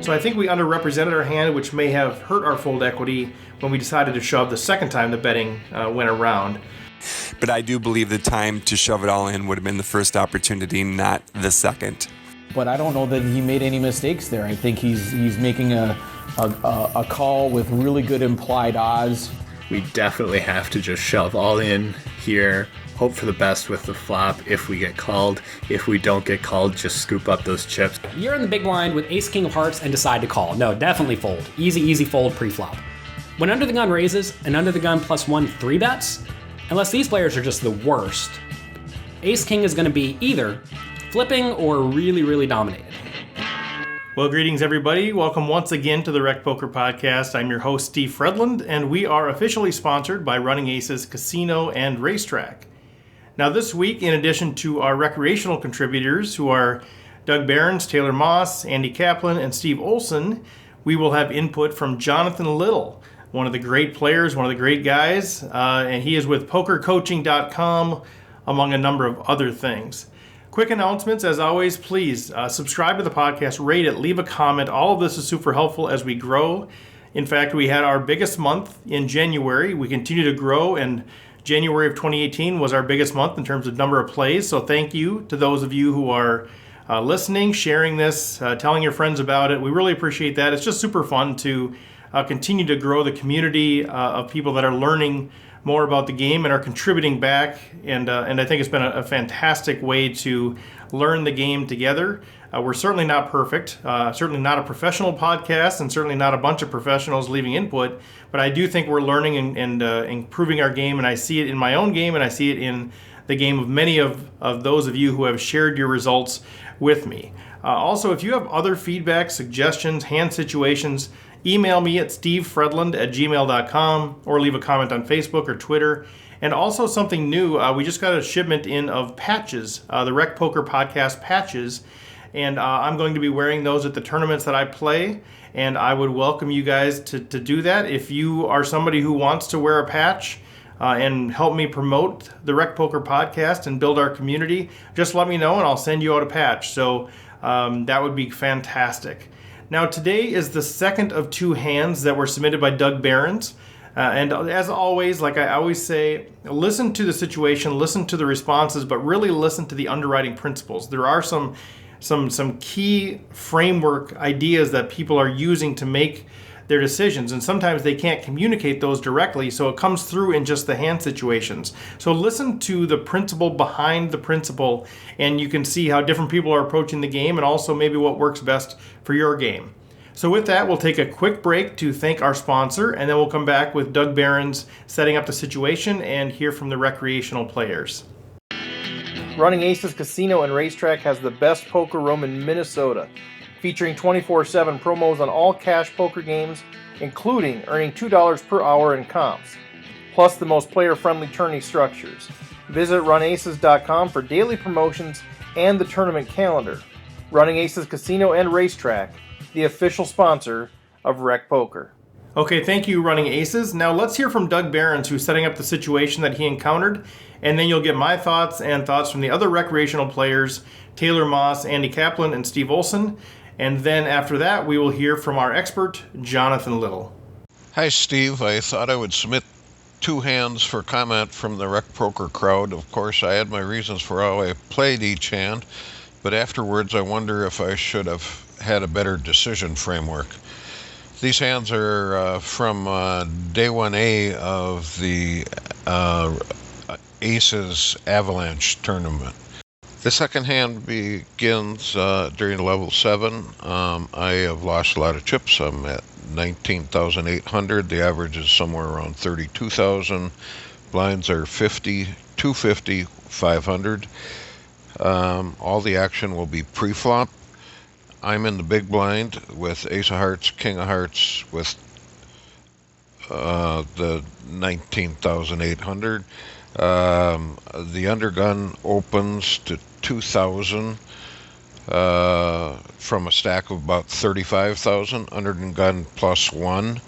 So I think we underrepresented our hand, which may have hurt our fold equity when we decided to shove the second time the betting went around. But I do believe the time to shove it all in would have been the first opportunity, not the second. But I don't know that he made any mistakes there. I think he's making a call with really good implied odds. We definitely have to just shove all in here, hope for the best with the flop if we get called. If we don't get called, just scoop up those chips. You're in the big blind with ace king of hearts and decide to call. No, definitely fold. Easy fold pre-flop. When under the gun raises and under the gun +1 3 bets, unless these players are just the worst, ace king is going to be either flipping or really dominated. Well, greetings everybody. Welcome once again to the Rec Poker Podcast. I'm your host, Steve Fredlund, and we are officially sponsored by Running Aces Casino and Racetrack. Now this week, in addition to our recreational contributors, who are Doug Behrens, Taylor Maas, Andy Kaplan, and Steve Olson, we will have input from Jonathan Little, one of the great players, one of the great guys, and he is with PokerCoaching.com, among a number of other things. Quick announcements, as always, please subscribe to the podcast, rate it, leave a comment. All of this is super helpful as we grow. In fact, we had our biggest month in January. We continue to grow, and January of 2018 was our biggest month in terms of number of plays. So thank you to those of you who are listening, sharing this, telling your friends about it. We really appreciate that. It's just super fun to continue to grow the community of people that are learning more about the game and are contributing back, and I think it's been a fantastic way to learn the game together. We're certainly not perfect, certainly not a professional podcast, and certainly not a bunch of professionals leaving input, but I do think we're learning and improving our game, and I see it in my own game, and I see it in the game of many of those of you who have shared your results with me. Also, if you have other feedback, suggestions, hand situations, email me at stevefredlund@gmail.com or leave a comment on Facebook or Twitter. And also something new, we just got a shipment in of patches, the Rec Poker Podcast patches, and I'm going to be wearing those at the tournaments that I play, and I would welcome you guys to do that. If you are somebody who wants to wear a patch and help me promote the Rec Poker Podcast and build our community, just let me know and I'll send you out a patch. So that would be fantastic. Now, today is the second of two hands that were submitted by Doug Behrens. And as always, like I always say, listen to the situation, listen to the responses, but really listen to the underwriting principles. There are some key framework ideas that people are using to make their decisions, and sometimes they can't communicate those directly, so it comes through in just the hand situations. So listen to the principle behind the principle, and you can see how different people are approaching the game and also maybe what works best for your game. So with that, we'll take a quick break to thank our sponsor, and then we'll come back with Doug Behrens setting up the situation and hear from the recreational players. Running Aces Casino and Racetrack has the best poker room in Minnesota, featuring 24/7 promos on all cash poker games, including earning $2 per hour in comps, plus the most player-friendly tourney structures. Visit runaces.com for daily promotions and the tournament calendar. Running Aces Casino and Racetrack, the official sponsor of Rec Poker. Okay, thank you, Running Aces. Now let's hear from Doug Behrens, who's setting up the situation that he encountered, and then you'll get my thoughts and thoughts from the other recreational players, Taylor Maas, Andy Kaplan, and Steve Olson. And then after that, we will hear from our expert, Jonathan Little. Hi, Steve. I thought I would submit two hands for comment from the Rec Poker crowd. Of course, I had my reasons for how I played each hand, but afterwards I wonder if I should have had a better decision framework. These hands are from Day 1A of the Aces Avalanche tournament. The second hand begins during level 7. I have lost a lot of chips. I'm at 19,800. The average is somewhere around 32,000. Blinds are 50, 250, 500. All the action will be pre-flop. I'm in the big blind with Ace of Hearts, King of Hearts with the 19,800. The undergun opens to 2,000 from a stack of about 35,000. Undergun +1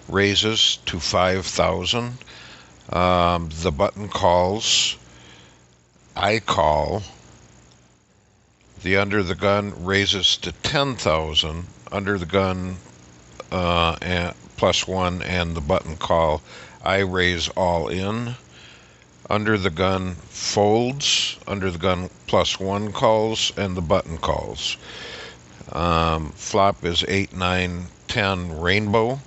raises to 5,000. The button calls. I call. The under the gun raises to 10,000. under the gun, and +1 and the button call, I raise all in. Under the gun folds, under the gun +1 calls, and the button calls. Flop is 8, 9, 10 rainbow.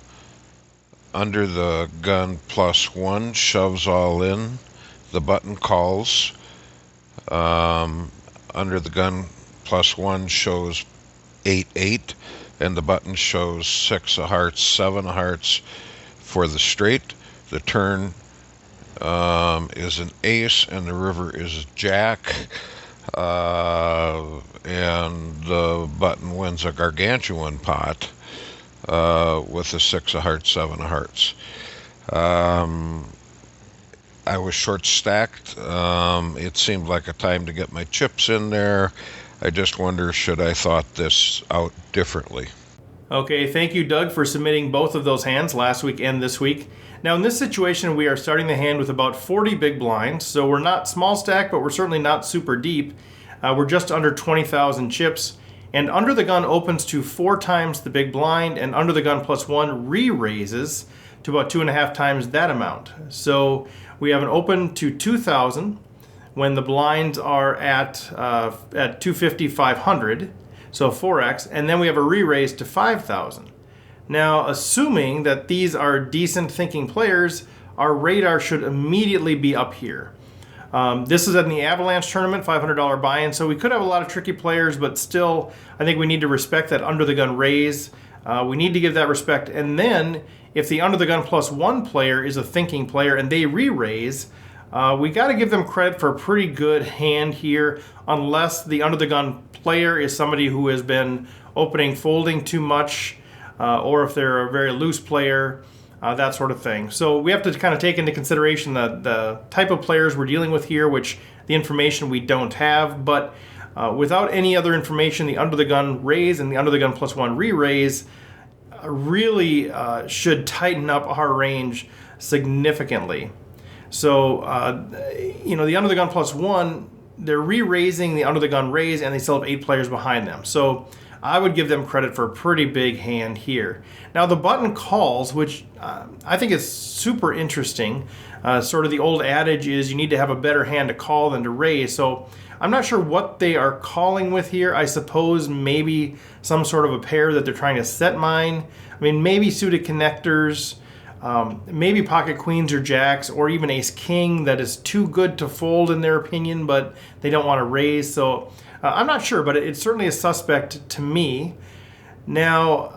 Under the gun +1 shoves all in. The button calls. Under the gun +1 shows 8, 8, and the button shows 6 of hearts, 7 of hearts for the straight. The turn is an ace, and the river is jack, and the button wins a gargantuan pot with a 6 of hearts, 7 of hearts. I was short stacked. It seemed like a time to get my chips in there. I just wonder, should I thought this out differently? Okay, thank you, Doug, for submitting both of those hands last week and this week. Now, in this situation, we are starting the hand with about 40 big blinds, so we're not small stack, but we're certainly not super deep. We're just under 20,000 chips, and under the gun opens to 4 times the big blind, and under the gun +1 re-raises to about 2.5 times that amount. So we have an open to 2,000 when the blinds are at 250, 500, so 4x, and then we have a re-raise to 5,000. Now, assuming that these are decent thinking players, our radar should immediately be up here. This is in the Avalanche tournament, $500 buy-in, so we could have a lot of tricky players, but still, I think we need to respect that under-the-gun raise. We need to give that respect, and then if the under-the-gun +1 player is a thinking player and they re-raise, we got to give them credit for a pretty good hand here, unless the under-the-gun player is somebody who has been opening folding too much, or if they're a very loose player, that sort of thing. So we have to kind of take into consideration the type of players we're dealing with here, which the information we don't have, but without any other information, the under-the-gun raise and the under-the-gun +1 re-raise really should tighten up our range significantly. So, the under-the-gun +1, they're re-raising the under-the-gun raise, and they still have 8 players behind them. So I would give them credit for a pretty big hand here. Now, the button calls, which I think is super interesting. Sort of the old adage is you need to have a better hand to call than to raise. So I'm not sure what they are calling with here. I suppose maybe some sort of a pair that they're trying to set mine. I mean, maybe suited connectors, maybe pocket queens or jacks, or even ace king that is too good to fold in their opinion, but they don't want to raise. So I'm not sure, but it's certainly a suspect to me. Now,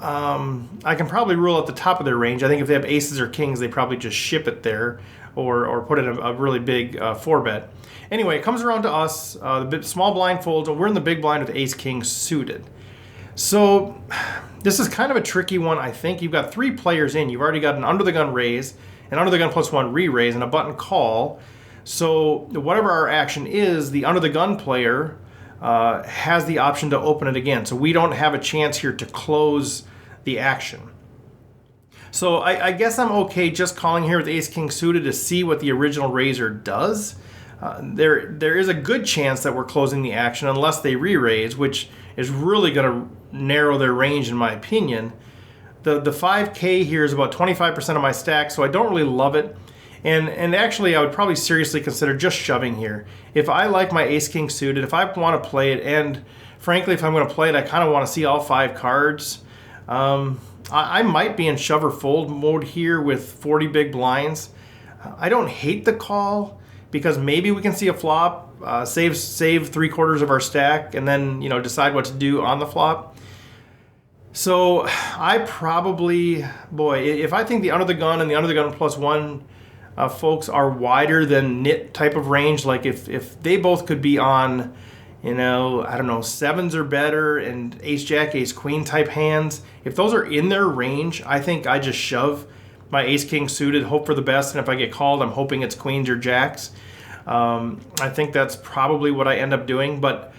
I can probably rule at the top of their range. I think if they have aces or kings, they probably just ship it there or put in a really big 4-bet. Anyway, it comes around to us. The small blind folds, and we're in the big blind with ace king suited. So this is kind of a tricky one, I think. You've got 3 players in. You've already got an under-the-gun raise, an under-the-gun +1 re-raise, and a button call. So whatever our action is, the under-the-gun player has the option to open it again. So we don't have a chance here to close the action. So I guess I'm okay just calling here with ace-king suited to see what the original raiser does. There is a good chance that we're closing the action unless they re-raise, which is really going to narrow their range in my opinion. The 5K here is about 25% of my stack, so I don't really love it. And actually, I would probably seriously consider just shoving here. If I like my ace-king suited, if I want to play it, and frankly, if I'm going to play it, I kind of want to see all 5 cards. I might be in shove or fold mode here with 40 big blinds. I don't hate the call because maybe we can see a flop, save 3/4 of our stack, and then decide what to do on the flop. So I probably, if I think the under the gun and the under the gun +1 folks are wider than nit type of range, like if they both could be on, I don't know, 7s or better and ace jack, ace queen type hands, if those are in their range, I think I just shove my ace king suited, hope for the best, and if I get called, I'm hoping it's queens or jacks. I think that's probably what I end up doing, but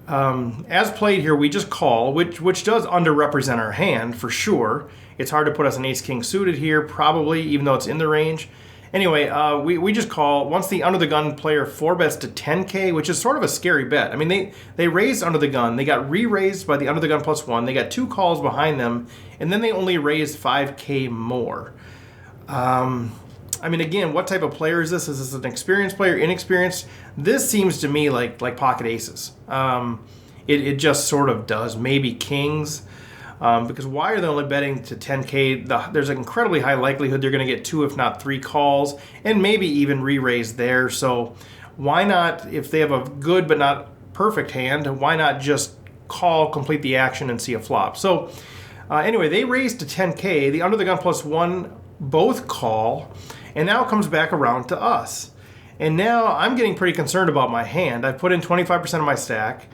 as played here, we just call, which does underrepresent our hand for sure. It's hard to put us an ace king suited here, probably, even though it's in the range. Anyway, we just call once the under the gun player 4-bets to 10K, which is sort of a scary bet. I mean, they raised under the gun. They got re-raised by the under the gun +1. They got 2 calls behind them, and then they only raised 5K more. I mean, again, what type of player is this? Is this an experienced player, inexperienced? This seems to me like pocket aces. It just sort of does. Maybe kings. Because why are they only betting to 10K? There's an incredibly high likelihood they're going to get 2, if not 3 calls, and maybe even re-raise there. So why not, if they have a good but not perfect hand, why not just call, complete the action, and see a flop? So anyway, they raised to 10K. The under the gun +1 both call, and now it comes back around to us. And now I'm getting pretty concerned about my hand. I've put in 25% of my stack.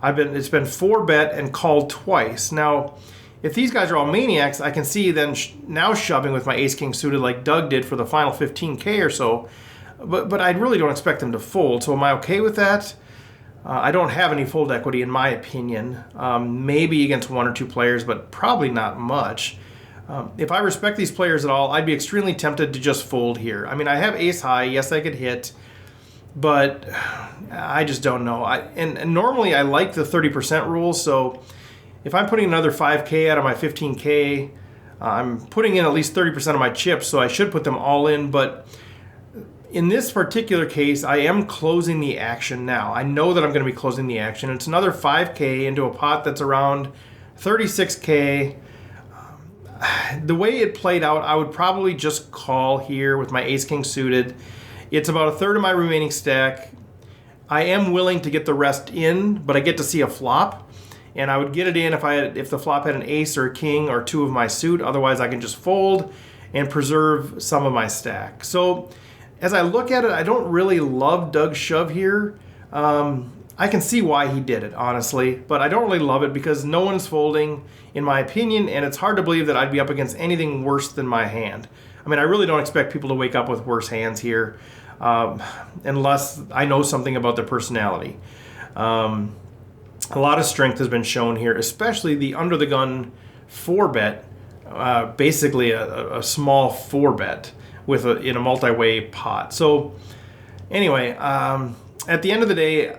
It's been 4-bet and called twice. Now, if these guys are all maniacs, I can see then now shoving with my ace-king suited like Doug did for the final 15K or so. But I really don't expect them to fold. So am I okay with that? I don't have any fold equity in my opinion. Maybe against 1 or 2 players, but probably not much. If I respect these players at all, I'd be extremely tempted to just fold here. I mean, I have ace high. Yes, I could hit. But I just don't know. And normally I like the 30% rule, so if I'm putting another 5K out of my 15K, I'm putting in at least 30% of my chips, so I should put them all in. But in this particular case, I am closing the action now. I know that I'm going to be closing the action. It's another 5K into a pot that's around 36K. The way it played out, I would probably just call here with my ace-king suited. It's about a third of my remaining stack. I am willing to get the rest in, but I get to see a flop. And I would get it in if the flop had an ace or a king or 2 of my suit. Otherwise, I can just fold and preserve some of my stack. So as I look at it, I don't really love Doug's shove here. I can see why he did it, honestly. But I don't really love it because no one's folding, in my opinion. And it's hard to believe that I'd be up against anything worse than my hand. I mean, I really don't expect people to wake up with worse hands here. Unless I know something about their personality. A lot of strength has been shown here, especially the under the gun 4-bet, basically a small 4-bet in a multi-way pot. So anyway, at the end of the day,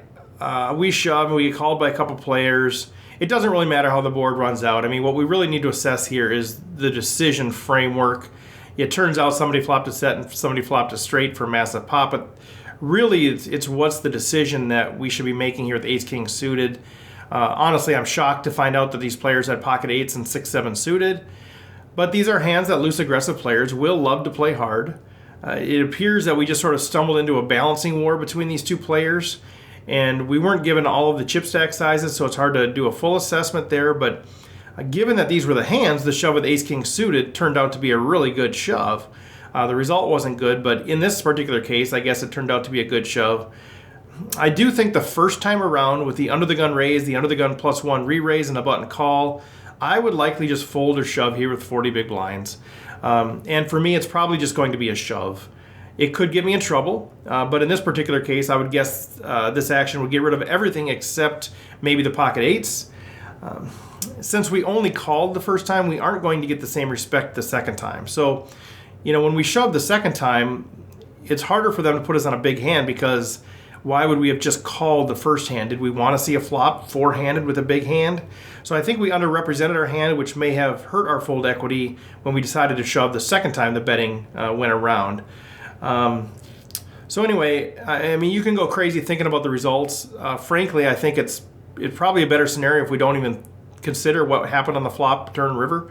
we shove and we get called by a couple players. It doesn't really matter how the board runs out. I mean, what we really need to assess here is the decision framework. It turns out somebody flopped a set and somebody flopped a straight for a massive pop, but really it's what's the decision that we should be making here with ace-king suited. Honestly, I'm shocked to find out that these players had pocket 8s and 6-7 suited, but these are hands that loose aggressive players will love to play hard. It appears that we just sort of stumbled into a balancing war between these two players, and we weren't given all of the chip stack sizes, so it's hard to do a full assessment there, but given that these were the hands, the shove with ace-king suited turned out to be a really good shove. The result wasn't good, but in this particular case, I guess it turned out to be a good shove. I do think the first time around with the under the gun raise, the under the gun +1 re-raise, and a button call, I would likely just fold or shove here with 40 big blinds. And for me, it's probably just going to be a shove. It could get me in trouble, but in this particular case, I would guess this action would get rid of everything except maybe the pocket 8s. Since we only called the first time, we aren't going to get the same respect the second time. So, when we shove the second time, it's harder for them to put us on a big hand because why would we have just called the first hand? Did we want to see a flop 4-handed with a big hand? So I think we underrepresented our hand, which may have hurt our fold equity when we decided to shove the second time the betting went around. So anyway, I mean, you can go crazy thinking about the results. Frankly, I think it's probably a better scenario if we don't even consider what happened on the flop turn river.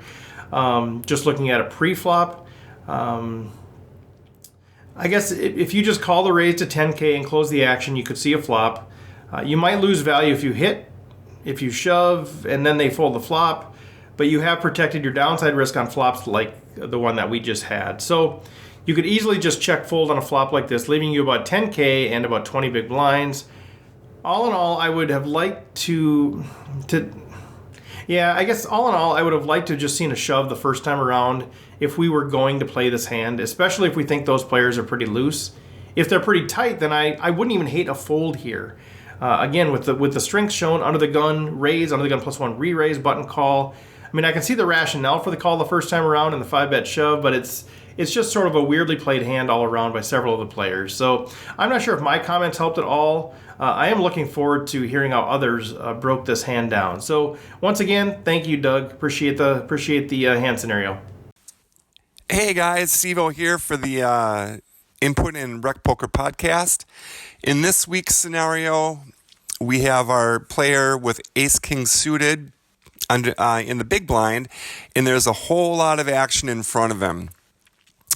Just looking at a pre-flop. I guess if you just call the raise to 10K and close the action, you could see a flop. You might lose value if you hit, if you shove, and then they fold the flop, but you have protected your downside risk on flops like the one that we just had. So you could easily just check fold on a flop like this, leaving you about 10K and about 20 big blinds. All in all, I would have liked to I guess all in all, I would have liked to have just seen a shove the first time around if we were going to play this hand, especially if we think those players are pretty loose. If they're pretty tight, then I wouldn't even hate a fold here. Again, with the strength shown, under the gun raise, under the gun +1 re-raise, button call. I mean, I can see the rationale for the call the first time around and the 5-bet shove, but it's it's just sort of a weirdly played hand all around by several of the players. So I'm not sure if my comments helped at all. I am looking forward to hearing how others broke this hand down. So once again, thank you, Doug. Appreciate the hand scenario. Hey guys, Steve-O here for the Input in Rec Poker podcast. In this week's scenario, we have our player with ace-king suited in the big blind, and there's a whole lot of action in front of him.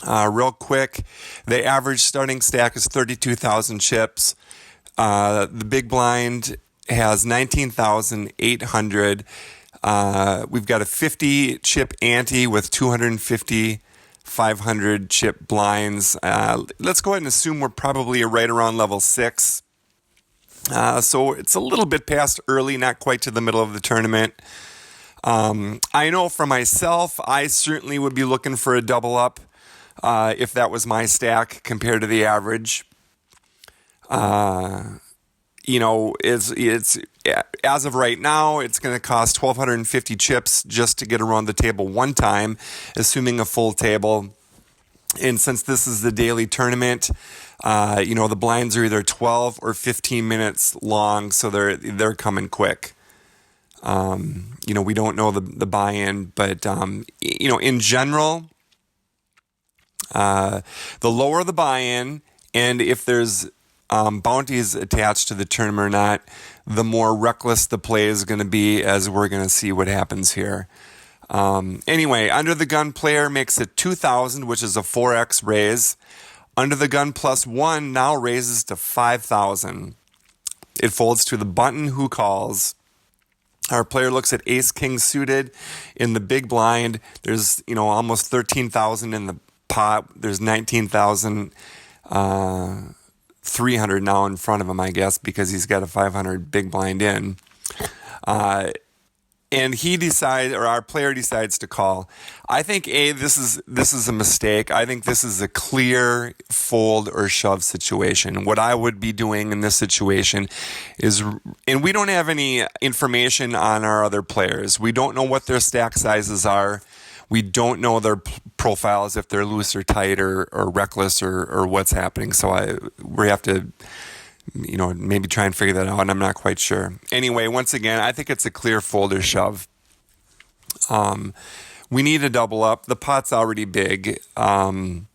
Real quick, the average starting stack is 32,000 chips. The big blind has 19,800. We've got a 50 chip ante with 250 500 chip blinds. Let's go ahead and assume we're probably right around level 6. So it's a little bit past early, not quite to the middle of the tournament. I know for myself, I certainly would be looking for a double up if that was my stack compared to the average. It's as of right now, it's going to cost 1,250 chips just to get around the table one time, assuming a full table. And since this is the daily tournament, the blinds are either 12 or 15 minutes long, so they're coming quick. We don't know the buy-in, but in general, the lower the buy-in, and if there's bounties attached to the tournament or not, the more reckless the play is going to be, as we're going to see what happens here. Anyway, under the gun player makes it 2,000, which is a 4x raise. Under the gun +1 now raises to 5,000. It folds to the button who calls. Our player looks at ace-king suited in the big blind. There's, almost 13,000 in the pot. There's 19,300 now in front of him, I guess, because he's got a 500 big blind in. And our player decides to call. I think this is a mistake. I think this is a clear fold or shove situation. What I would be doing in this situation is, and we don't have any information on our other players. We don't know what their stack sizes are. We don't know their profiles, if they're loose or tight or reckless or what's happening. So we have to, maybe try and figure that out. I'm not quite sure. Anyway, once again, I think it's a clear fold or shove. We need a double up. The pot's already big. And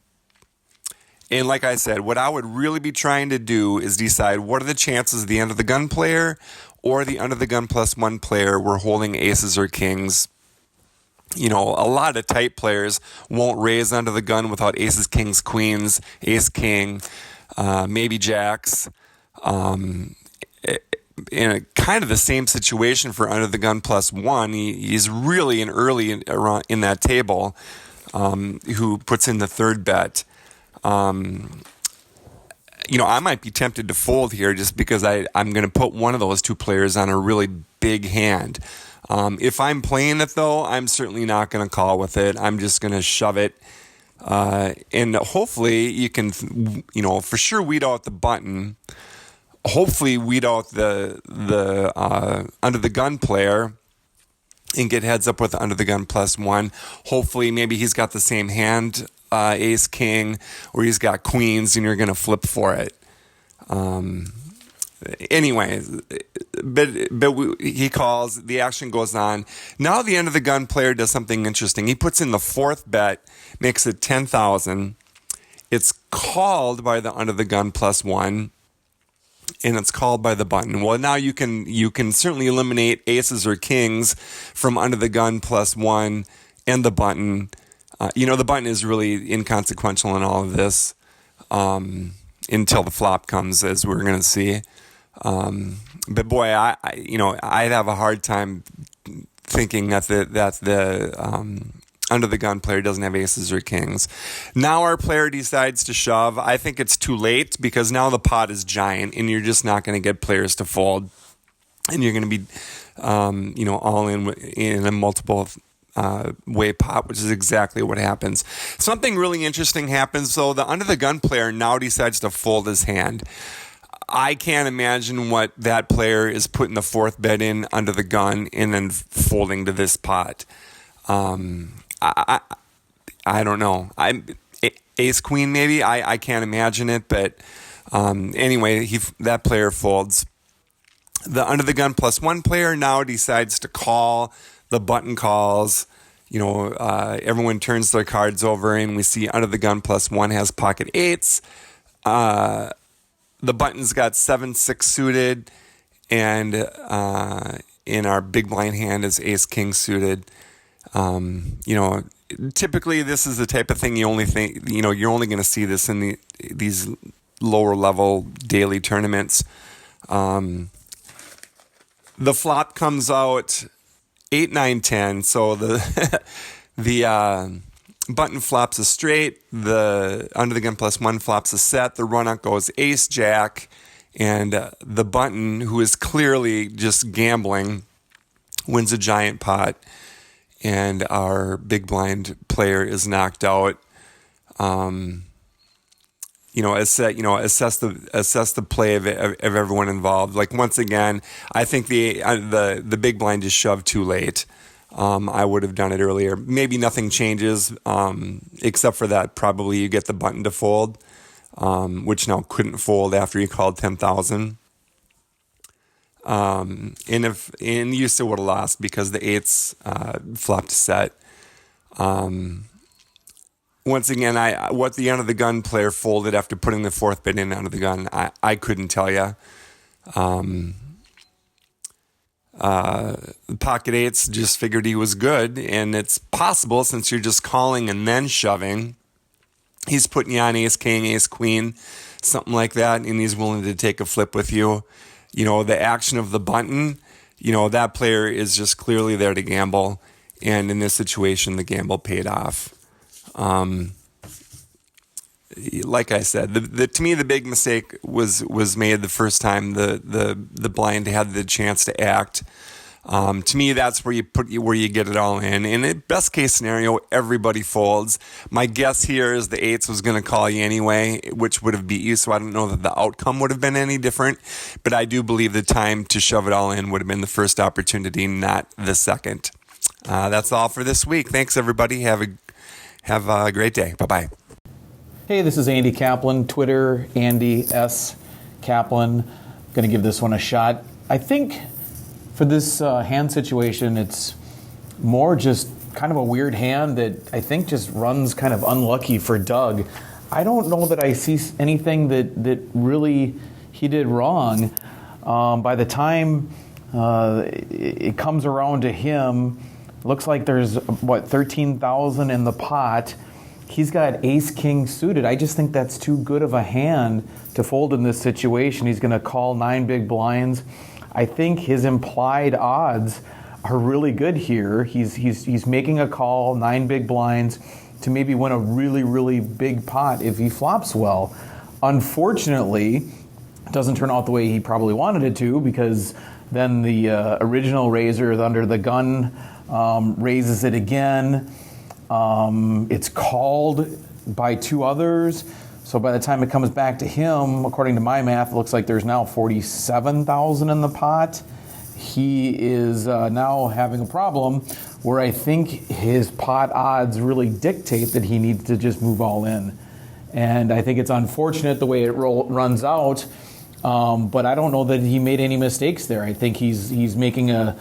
like I said, what I would really be trying to do is decide what are the chances the under the gun player or the under the gun +1 player were holding aces or kings. A lot of tight players won't raise under the gun without aces, kings, queens, ace, king, maybe jacks. In kind of the same situation for under the gun +1, he's really early in that table, who puts in the third bet. I might be tempted to fold here just because I'm going to put one of those two players on a really big hand. If I'm playing it, though, I'm certainly not going to call with it. I'm just going to shove it. And hopefully you can, for sure weed out the button. Hopefully weed out the under the gun player and get heads up with the under the gun +1. Hopefully maybe he's got the same hand, ace, king, or he's got queens and you're going to flip for it. Anyway, but he calls, the action goes on. Now the under the gun player does something interesting. He puts in the fourth bet, makes it 10,000. It's called by the under the gun +1, and it's called by the button. Well, now you can certainly eliminate aces or kings from under the gun +1 and the button. The button is really inconsequential in all of this until the flop comes, as we're going to see. But boy, I'd have a hard time thinking that the under the gun player doesn't have aces or kings. Now our player decides to shove. I think it's too late because now the pot is giant and you're just not going to get players to fold, and you're going to be, all in a multiple way pot, which is exactly what happens. Something really interesting happens though. The under the gun player now decides to fold his hand. I can't imagine what that player is putting the fourth bet in under the gun and then folding to this pot. I don't know. ace queen maybe. I can't imagine it, but anyway, that player folds. The under the gun +1 player now decides to call. The button calls. Everyone turns their cards over, and we see under the gun +1 has pocket eights. The button's got 7-6 suited, and in our big blind hand is ace king suited. Typically this is the type of thing you're only going to see this in these lower level daily tournaments. The flop comes out 8, 9, 10. So the button flops a straight. The under the gun +1 flops a set. The run out goes ace jack, and the button, who is clearly just gambling, wins a giant pot, and our big blind player is knocked out. Assess the play of everyone involved. Like, once again, I think the big blind just shoved too late. I would have done it earlier. Maybe nothing changes, except for that probably you get the button to fold, which now couldn't fold after you called 10,000. And you still would have lost because the eights flopped a set. Once again, what the under the gun player folded after putting the fourth bit in under the gun, I couldn't tell you. Pocket eights just figured he was good, and it's possible, since you're just calling and then shoving, he's putting you on ace king, ace queen, something like that, and he's willing to take a flip with you. The action of the button, that player is just clearly there to gamble, and in this situation, the gamble paid off. Like I said, to me the big mistake was made the first time the blind had the chance to act. To me, that's where you get it all in. And in best case scenario, everybody folds. My guess here is the eights was going to call you anyway, which would have beat you. So I don't know that the outcome would have been any different. But I do believe the time to shove it all in would have been the first opportunity, not the second. That's all for this week. Thanks, everybody. Have a great day. Bye-bye. Hey, this is Andy Kaplan, Twitter, Andy S. Kaplan. Going to give this one a shot. I think for this hand situation, it's more just kind of a weird hand that I think just runs kind of unlucky for Doug. I don't know that I see anything that really he did wrong. By the time it comes around to him, looks like there's, 13,000 in the pot. He's got ace-king suited. I just think that's too good of a hand to fold in this situation. He's going to call 9 big blinds. I think his implied odds are really good here. He's making a call, 9 big blinds, to maybe win a really, really big pot if he flops well. Unfortunately, it doesn't turn out the way he probably wanted it to, because then the original raiser under the gun raises it again. It's called by 2 others. So by the time it comes back to him, according to my math, it looks like there's now 47,000 in the pot. He is now having a problem where I think his pot odds really dictate that he needs to just move all in. And I think it's unfortunate the way it runs out, but I don't know that he made any mistakes there. I think he's making a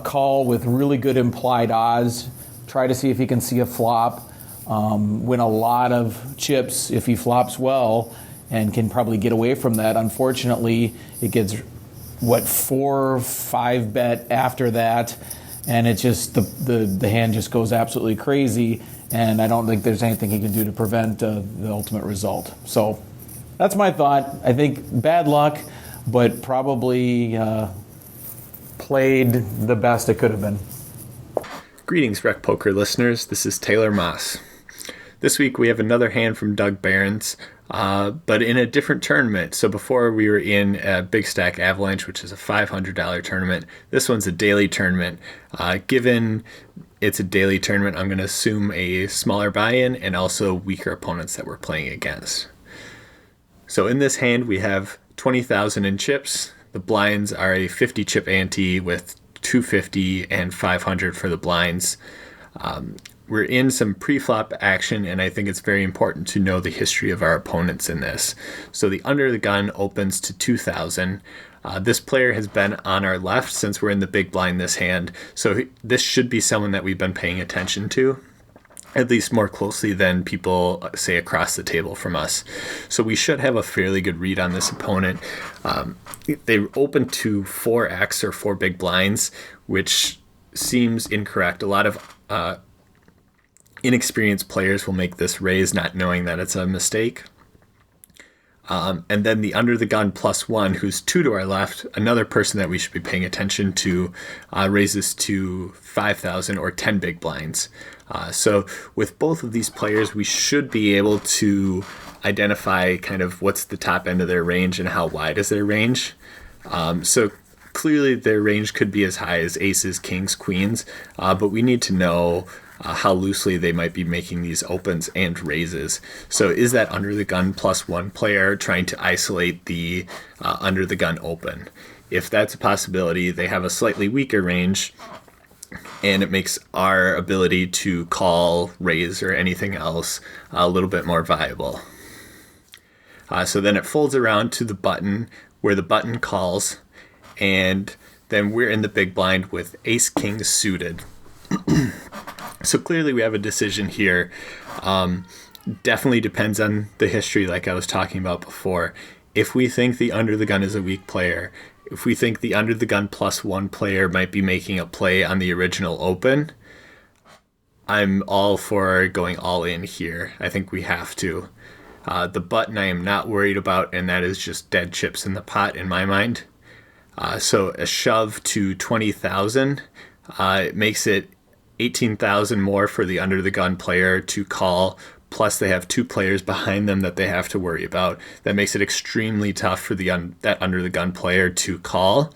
call with really good implied odds, try to see if he can see a flop, win a lot of chips if he flops well, and can probably get away from that. Unfortunately, it gets 4-5 bet after that, and it just the hand just goes absolutely crazy, and I don't think there's anything he can do to prevent the ultimate result. So that's my thought. I think bad luck, but probably played the best it could have been. Greetings, Rec Poker listeners. This is Taylor Maas. This week we have another hand from Doug Behrens, but in a different tournament. So before we were in a Big Stack Avalanche, which is a $500 tournament. This one's a daily tournament. Given it's a daily tournament, I'm going to assume a smaller buy-in and also weaker opponents that we're playing against. So in this hand, we have 20,000 in chips. The blinds are a 50 chip ante with 250 and 500 for the blinds. we're in some pre-flop action, and I think it's very important to know the history of our opponents in this. So the under the gun opens to 2,000. This player has been on our left since we're in the big blind this hand, so this should be someone that we've been paying attention to, at least more closely than people say across the table from us. So we should have a fairly good read on this opponent. They open to 4x or 4 big blinds, which seems incorrect. A lot of inexperienced players will make this raise not knowing that it's a mistake. And then the under the gun +1, who's 2 to our left, another person that we should be paying attention to, raises to 5,000 or 10 big blinds. So with both of these players, we should be able to identify kind of what's the top end of their range and how wide is their range. So clearly their range could be as high as aces, kings, queens, but we need to know how loosely they might be making these opens and raises. So is that under the gun +1 player trying to isolate the under the gun open? If that's a possibility, they have a slightly weaker range, and it makes our ability to call, raise, or anything else a little bit more viable. So then it folds around to the button, where the button calls, and then we're in the big blind with ace king suited. So clearly we have a decision here. Definitely depends on the history, like I was talking about before. If we think the under the gun is a weak player, if we think the under the gun +1 player might be making a play on the original open, I'm all for going all in here. I think we have to. The button I am not worried about, and that is just dead chips in the pot in my mind. So a shove to 20,000, it makes it 18,000 more for the under the gun player to call, plus they have 2 players behind them that they have to worry about. That makes it extremely tough for that under the gun player to call.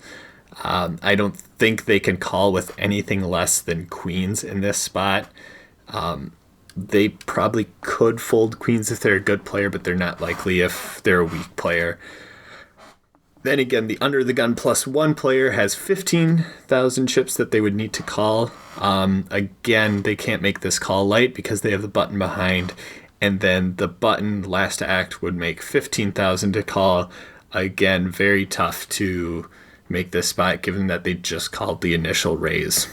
I don't think they can call with anything less than queens in this spot. They probably could fold queens if they're a good player, but they're not likely if they're a weak player. Then again, the under the gun +1 player has 15,000 chips that they would need to call. Again, they can't make this call light because they have the button behind. And then the button last act would make 15,000 to call. Again, very tough to make this spot given that they just called the initial raise.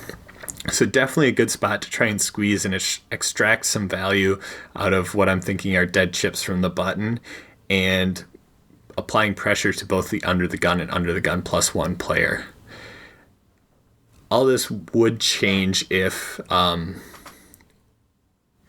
So definitely a good spot to try and squeeze and extract some value out of what I'm thinking are dead chips from the button, and applying pressure to both the under the gun and under the gun +1 player. All this would change if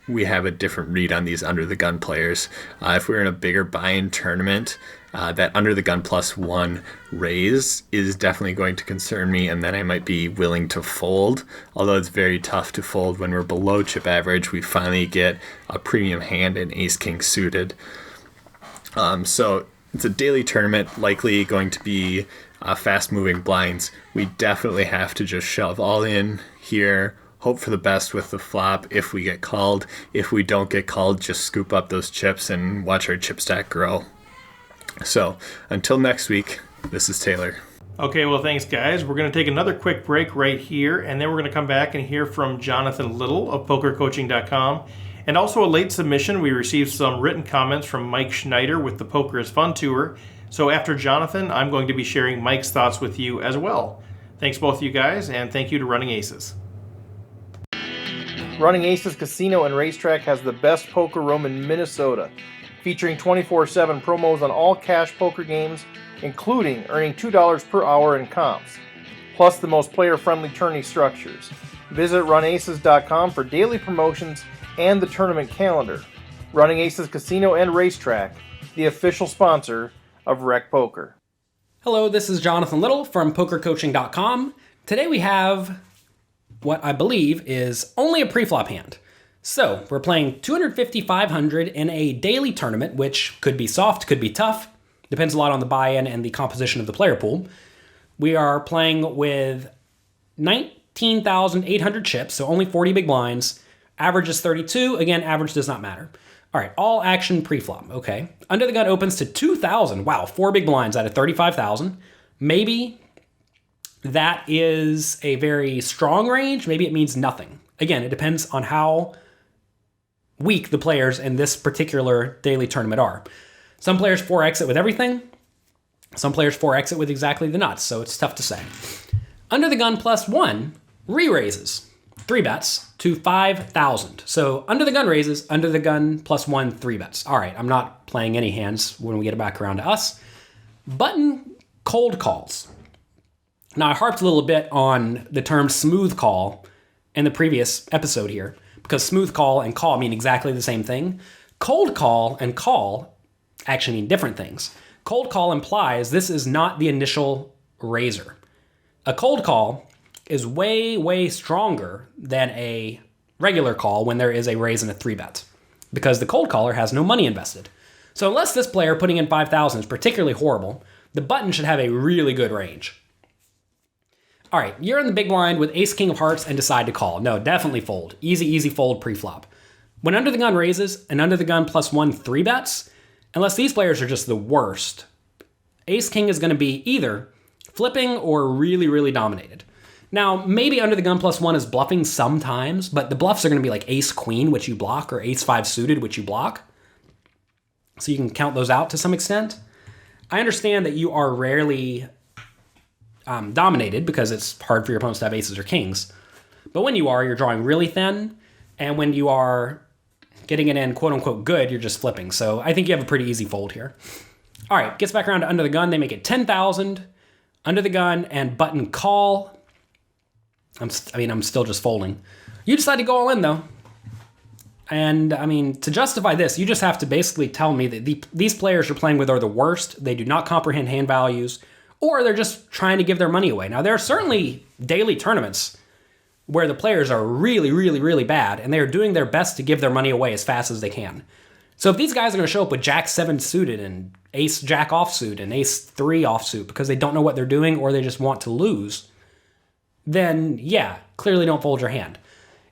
we have a different read on these under the gun players. If we're in a bigger buy-in tournament, that under the gun +1 raise is definitely going to concern me, and then I might be willing to fold. Although it's very tough to fold when we're below chip average, we finally get a premium hand in ace king suited. So it's a daily tournament, likely going to be fast-moving blinds. We definitely have to just shove all in here, hope for the best with the flop if we get called. If we don't get called, just scoop up those chips and watch our chip stack grow. So until next week, this is Taylor. Okay, well, thanks, guys. We're going to take another quick break right here, and then we're going to come back and hear from Jonathan Little of PokerCoaching.com. And also a late submission, we received some written comments from Mike Schneider with the Poker is Fun tour. So after Jonathan, I'm going to be sharing Mike's thoughts with you as well. Thanks both of you guys, and thank you to Running Aces. Running Aces Casino and Racetrack has the best poker room in Minnesota, featuring 24/7 promos on all cash poker games, including earning $2 per hour in comps, plus the most player-friendly tourney structures. Visit runaces.com for daily promotions and the tournament calendar. Running Aces Casino and Racetrack, the official sponsor of Rec Poker. Hello, this is Jonathan Little from PokerCoaching.com. Today we have what I believe is only a pre-flop hand. So we're playing 250, 500 in a daily tournament, which could be soft, could be tough. Depends a lot on the buy-in and the composition of the player pool. We are playing with 19,800 chips, so only 40 big blinds. Average is 32. Again, average does not matter. All right, all action pre-flop. Okay. Under the gun opens to 2,000. Wow, 4 big blinds out of 35,000. Maybe that is a very strong range. Maybe it means nothing. Again, it depends on how weak the players in this particular daily tournament are. Some players 4x it with everything. Some players 4x it with exactly the nuts, so it's tough to say. Under the gun +1 re-raises 3 bets to 5,000. So under the gun raises, under the gun +1 3 bets. All right, I'm not playing any hands when we get back around to us. Button cold calls. Now I harped a little bit on the term smooth call in the previous episode here, because smooth call and call mean exactly the same thing. Cold call and call actually mean different things. Cold call implies this is not the initial raiser. A cold call is way, way stronger than a regular call when there is a raise and a 3-bet, because the cold caller has no money invested. So unless this player putting in 5,000 is particularly horrible, the button should have a really good range. All right, you're in the big blind with ace king of hearts and decide to call. No, definitely fold. Easy, easy fold pre-flop. When under the gun raises and under the gun +1 3 bets, unless these players are just the worst, ace king is going to be either flipping or really, really dominated. Now, maybe under the gun +1 is bluffing sometimes, but the bluffs are going to be like ace queen, which you block, or ace 5 suited, which you block. So you can count those out to some extent. I understand that you are rarely dominated because it's hard for your opponents to have aces or kings. But when you are, you're drawing really thin. And when you are getting it in quote unquote good, you're just flipping. So I think you have a pretty easy fold here. All right, gets back around to under the gun. They make it 10,000. Under the gun and button call. I'm still just folding. You decide to go all in though. And I mean, to justify this, you just have to basically tell me that these players you're playing with are the worst. They do not comprehend hand values, or they're just trying to give their money away. Now, there are certainly daily tournaments where the players are really, really, really bad, and they are doing their best to give their money away as fast as they can. So if these guys are going to show up with Jack 7 suited and Ace Jack offsuit and Ace 3 offsuit because they don't know what they're doing or they just want to lose, then yeah, clearly don't fold your hand.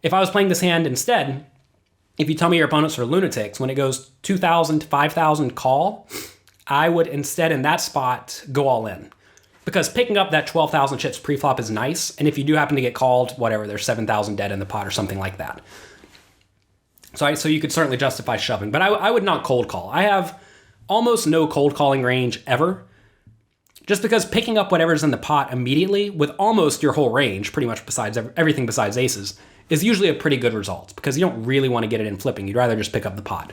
If I was playing this hand instead, if you tell me your opponents are lunatics, when it goes 2,000 to 5,000 call, I would instead in that spot go all in. Because picking up that 12,000 chips pre-flop is nice, and if you do happen to get called, whatever, there's 7,000 dead in the pot or something like that. So you could certainly justify shoving, but I would not cold call. I have almost no cold calling range ever, just because picking up whatever's in the pot immediately with almost your whole range, pretty much besides everything besides aces, is usually a pretty good result, because you don't really want to get it in flipping. You'd rather just pick up the pot.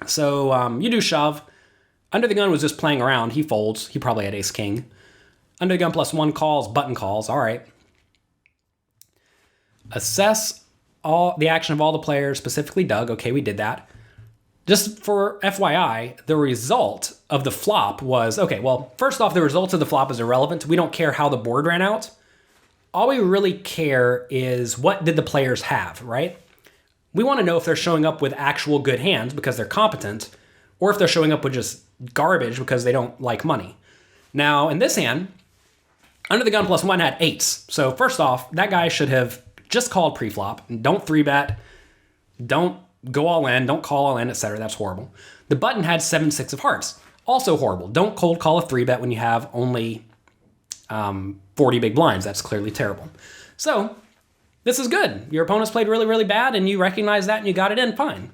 So you do shove. Under the gun was just playing around. He folds. He probably had ace king. Under the gun +1 calls, button calls. All right. Assess all the action of all the players, specifically Doug. Okay, we did that. Just for FYI, the result of the flop was, okay, well, first off, the result of the flop is irrelevant. We don't care how the board ran out. All we really care is what did the players have, right? We want to know if they're showing up with actual good hands because they're competent, or if they're showing up with just garbage because they don't like money. Now, in this hand, under the gun +1 had eights. So first off, that guy should have just called pre-flop. Don't 3-bet. Don't go all in. Don't call all in, etc. That's horrible. The button had 7-6 of hearts. Also horrible. Don't cold call a 3-bet when you have only 40 big blinds. That's clearly terrible. So this is good. Your opponents played really, really bad, and you recognize that, and you got it in fine.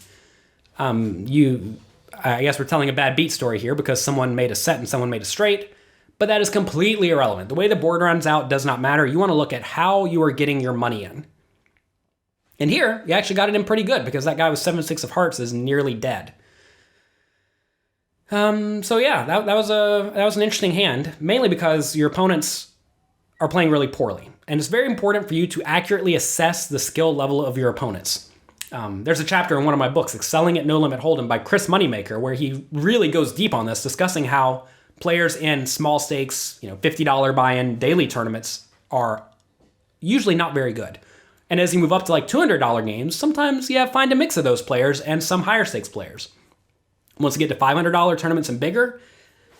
I guess we're telling a bad beat story here because someone made a set and someone made a straight, but that is completely irrelevant. The way the board runs out does not matter. You want to look at how you are getting your money in. And here, you actually got it in pretty good because that guy with 7-6 of hearts is nearly dead. So yeah, that was an interesting hand, mainly because your opponents are playing really poorly. And it's very important for you to accurately assess the skill level of your opponents. There's a chapter in one of my books, Excelling at No Limit Hold'em by Chris Moneymaker, where he really goes deep on this, discussing how players in small stakes, $50 buy-in daily tournaments are usually not very good. And as you move up to like $200 games, sometimes you find a mix of those players and some higher stakes players. Once you get to $500 tournaments and bigger,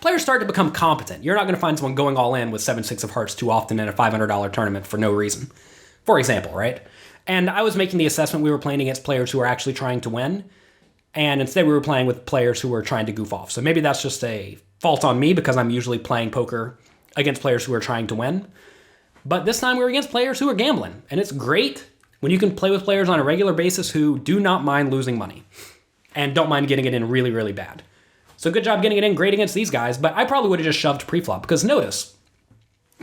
players start to become competent. You're not going to find someone going all in with 7-6 of hearts too often in a $500 tournament for no reason. For example, right? And I was making the assessment we were playing against players who were actually trying to win, and instead we were playing with players who were trying to goof off. So maybe that's just a fault on me because I'm usually playing poker against players who are trying to win. But this time we were against players who are gambling, and it's great when you can play with players on a regular basis who do not mind losing money and don't mind getting it in really, really bad. So good job getting it in great against these guys, but I probably would have just shoved preflop because notice,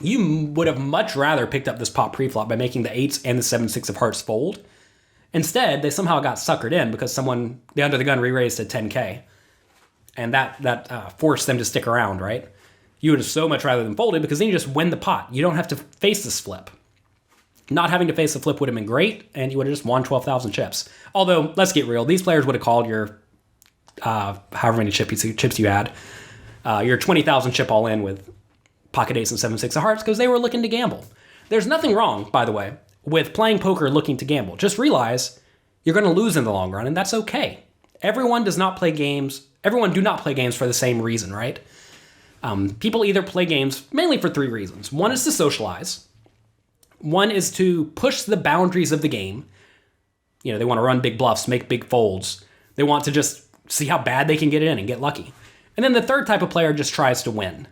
you would have much rather picked up this pot preflop by making the 8s and the 7-6 of hearts fold. Instead, they somehow got suckered in because the under the gun re-raised to 10K. And that forced them to stick around, right? You would have so much rather than folded because then you just win the pot. You don't have to face this flip. Not having to face the flip would have been great, and you would have just won 12,000 chips. Although, let's get real, these players would have called your, however many chips you had, your 20,000 chip all in with pocket ace and 7-6 of hearts because they were looking to gamble. There's nothing wrong, by the way, with playing poker looking to gamble. Just realize you're going to lose in the long run, and that's okay. Everyone do not play games for the same reason, right? People either play games mainly for 3 reasons. One is to socialize. One is to push the boundaries of the game. They want to run big bluffs, make big folds. They want to just see how bad they can get it in and get lucky. And then the third type of player just tries to win.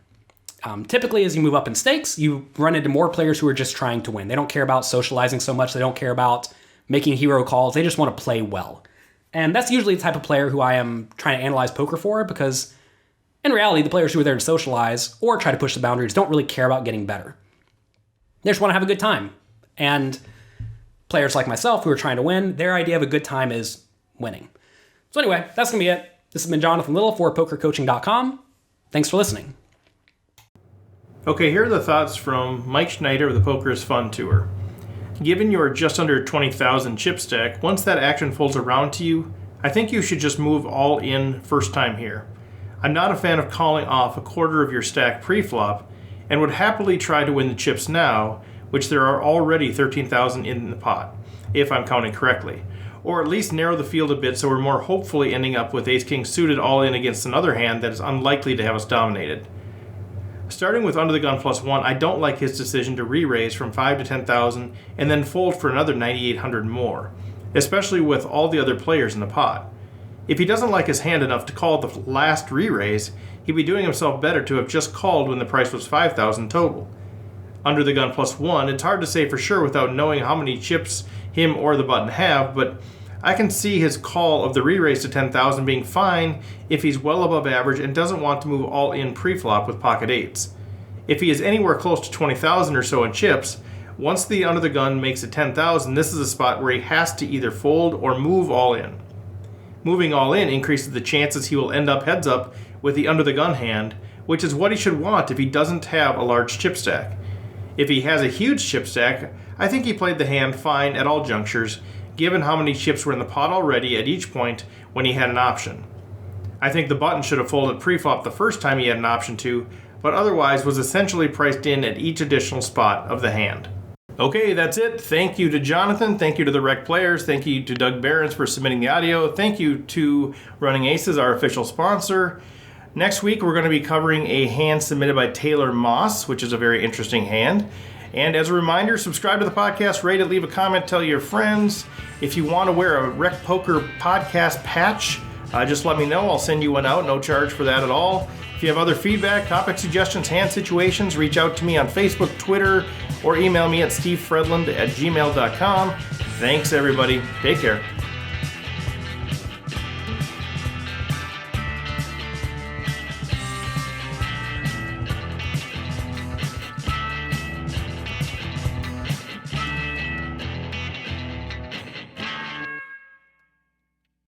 Typically, as you move up in stakes, you run into more players who are just trying to win. They don't care about socializing so much. They don't care about making hero calls. They just want to play well. And that's usually the type of player who I am trying to analyze poker for, because in reality, the players who are there to socialize or try to push the boundaries don't really care about getting better. They just want to have a good time. And players like myself who are trying to win, their idea of a good time is winning. So anyway, that's going to be it. This has been Jonathan Little for PokerCoaching.com. Thanks for listening. Okay, here are the thoughts from Mike Schneider of the Poker is Fun Tour. Given your just under 20,000 chip stack, once that action folds around to you, I think you should just move all in first time here. I'm not a fan of calling off a quarter of your stack pre-flop and would happily try to win the chips now, which there are already 13,000 in the pot, if I'm counting correctly. Or at least narrow the field a bit so we're more hopefully ending up with ace-king suited all in against another hand that is unlikely to have us dominated. Starting with under the gun +1, I don't like his decision to re-raise from 5 to 10,000 and then fold for another 9,800 more, especially with all the other players in the pot. If he doesn't like his hand enough to call the last re-raise, he'd be doing himself better to have just called when the price was 5,000 total. Under the gun +1, it's hard to say for sure without knowing how many chips him or the button have, but I can see his call of the re-raise to 10,000 being fine if he's well above average and doesn't want to move all in pre-flop with pocket 8s. If he is anywhere close to 20,000 or so in chips, once the under the gun makes it 10,000, this is a spot where he has to either fold or move all in. Moving all in increases the chances he will end up heads up with the under the gun hand, which is what he should want if he doesn't have a large chip stack. If he has a huge chip stack, I think he played the hand fine at all junctures, given how many chips were in the pot already at each point when he had an option. I think the button should have folded pre-flop the first time he had an option to, but otherwise was essentially priced in at each additional spot of the hand. Okay, that's it. Thank you to Jonathan. Thank you to the Rec Players. Thank you to Doug Behrens for submitting the audio. Thank you to Running Aces, our official sponsor. Next week, we're going to be covering a hand submitted by Taylor Maas, which is a very interesting hand. And as a reminder, subscribe to the podcast, rate it, leave a comment, tell your friends. If you want to wear a Rec Poker podcast patch, just let me know. I'll send you one out. No charge for that at all. If you have other feedback, topic suggestions, hand situations, reach out to me on Facebook, Twitter, or email me at stevefredlund@gmail.com. Thanks, everybody. Take care.